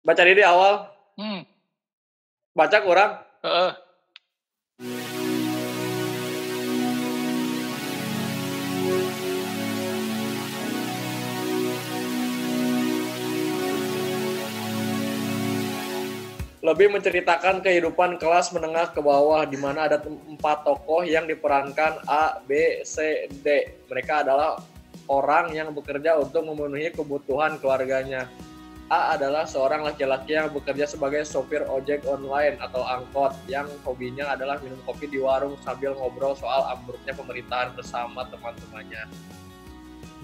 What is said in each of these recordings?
Baca di awal. Baca kurang. Lebih menceritakan kehidupan kelas menengah ke bawah di mana ada 4 tokoh yang diperankan A, B, C, D. Mereka adalah orang yang bekerja untuk memenuhi kebutuhan keluarganya. A adalah seorang laki-laki yang bekerja sebagai sopir ojek online atau angkot yang hobinya adalah minum kopi di warung sambil ngobrol soal ambruknya pemerintahan bersama teman-temannya.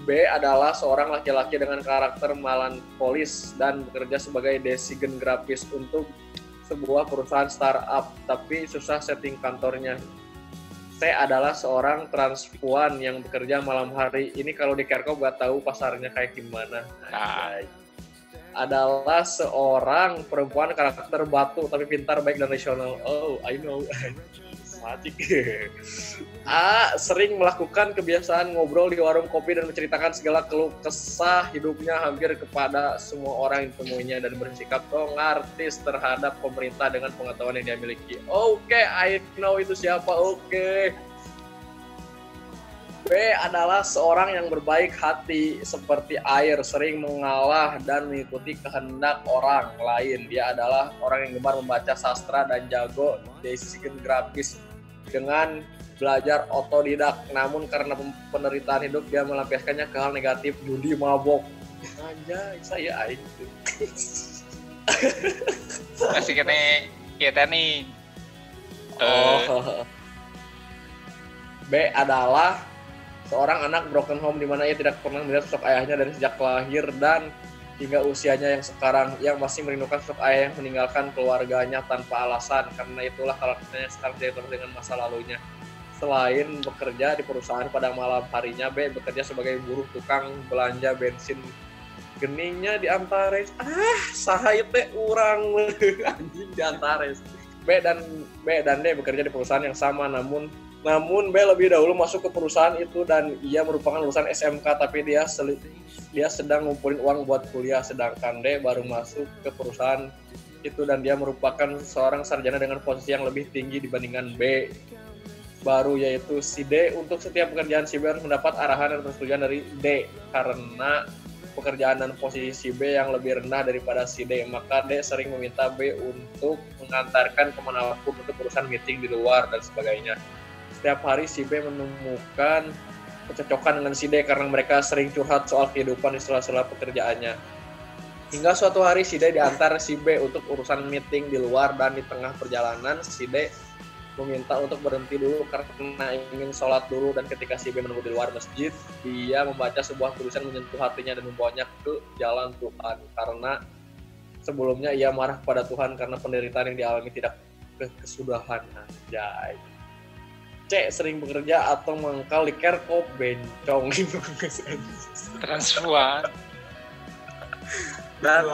B adalah seorang laki-laki dengan karakter melankolis dan bekerja sebagai desainer grafis untuk sebuah perusahaan startup, tapi susah setting kantornya. C adalah seorang transpuan yang bekerja malam hari. Ini kalau di Kerkop gak tahu pasarnya kayak gimana. Adalah seorang perempuan karakter batu tapi pintar, baik dan rasional. Oh, I know. A sering melakukan kebiasaan ngobrol di warung kopi dan menceritakan segala keluh kesah hidupnya hampir kepada semua orang yang ditemuinya dan bersikap artis terhadap pemerintah dengan pengetahuan yang dia miliki. Oke, I know itu siapa. Oke. B adalah seorang yang berbaik hati seperti air, sering mengalah dan mengikuti kehendak orang lain. Dia adalah orang yang gemar membaca sastra dan jago desain grafis dengan belajar otodidak. Namun karena penderitaan hidup dia melampiaskannya ke hal negatif, judi, mabok. Anjay, saya aing. Masih kene kita nih. B adalah seorang anak broken home di mana ia tidak pernah melihat sosok ayahnya dari sejak lahir dan hingga usianya yang sekarang, yang masih merindukan sosok ayah yang meninggalkan keluarganya tanpa alasan. Karena itulah karakternya sekarang tidak terus dengan masa lalunya. Selain bekerja di perusahaan pada malam harinya, B bekerja sebagai buruh tukang belanja bensin. Geningnya di Antares. Saha teh urang anjing di Antares. B dan D bekerja di perusahaan yang sama, namun B lebih dahulu masuk ke perusahaan itu dan ia merupakan lulusan SMK, tapi dia sedang ngumpulin uang buat kuliah, sedangkan D baru masuk ke perusahaan itu dan dia merupakan seorang sarjana dengan posisi yang lebih tinggi dibandingkan B baru, yaitu si D. Untuk setiap pekerjaan si B harus mendapat arahan dan persetujuan dari D karena pekerjaan dan posisi B yang lebih rendah daripada si D, maka D sering meminta B untuk mengantarkan kemanapun untuk urusan meeting di luar dan sebagainya. Setiap hari si B menemukan kecocokan dengan si D karena mereka sering curhat soal kehidupan di sela-sela pekerjaannya. Hingga suatu hari si D diantar si B untuk urusan meeting di luar dan di tengah perjalanan si D meminta untuk berhenti dulu karena ingin sholat dulu, dan ketika si B menunggu di luar masjid, dia membaca sebuah tulisan menyentuh hatinya dan membawanya ke jalan Tuhan karena sebelumnya ia marah kepada Tuhan karena penderitaan yang dialami tidak kesudahan. Anjay. C sering bekerja atau mangkal di Kerkop, bencong. Transpuan. Dan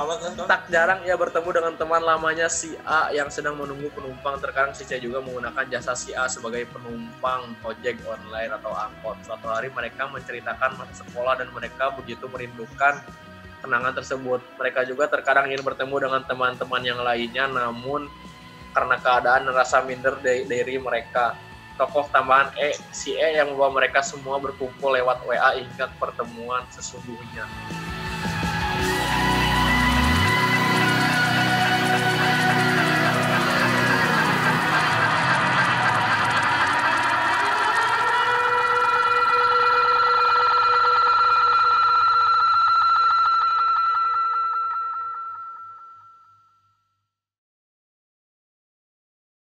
tak jarang ia bertemu dengan teman lamanya si A yang sedang menunggu penumpang. Terkadang si C juga menggunakan jasa si A sebagai penumpang ojek online atau angkot. Suatu hari mereka menceritakan masa sekolah dan mereka begitu merindukan kenangan tersebut. Mereka juga terkadang ingin bertemu dengan teman-teman yang lainnya, namun karena keadaan dan rasa minder dari mereka, tokoh tambahan si E yang membawa mereka semua berkumpul lewat WA hingga pertemuan sesungguhnya.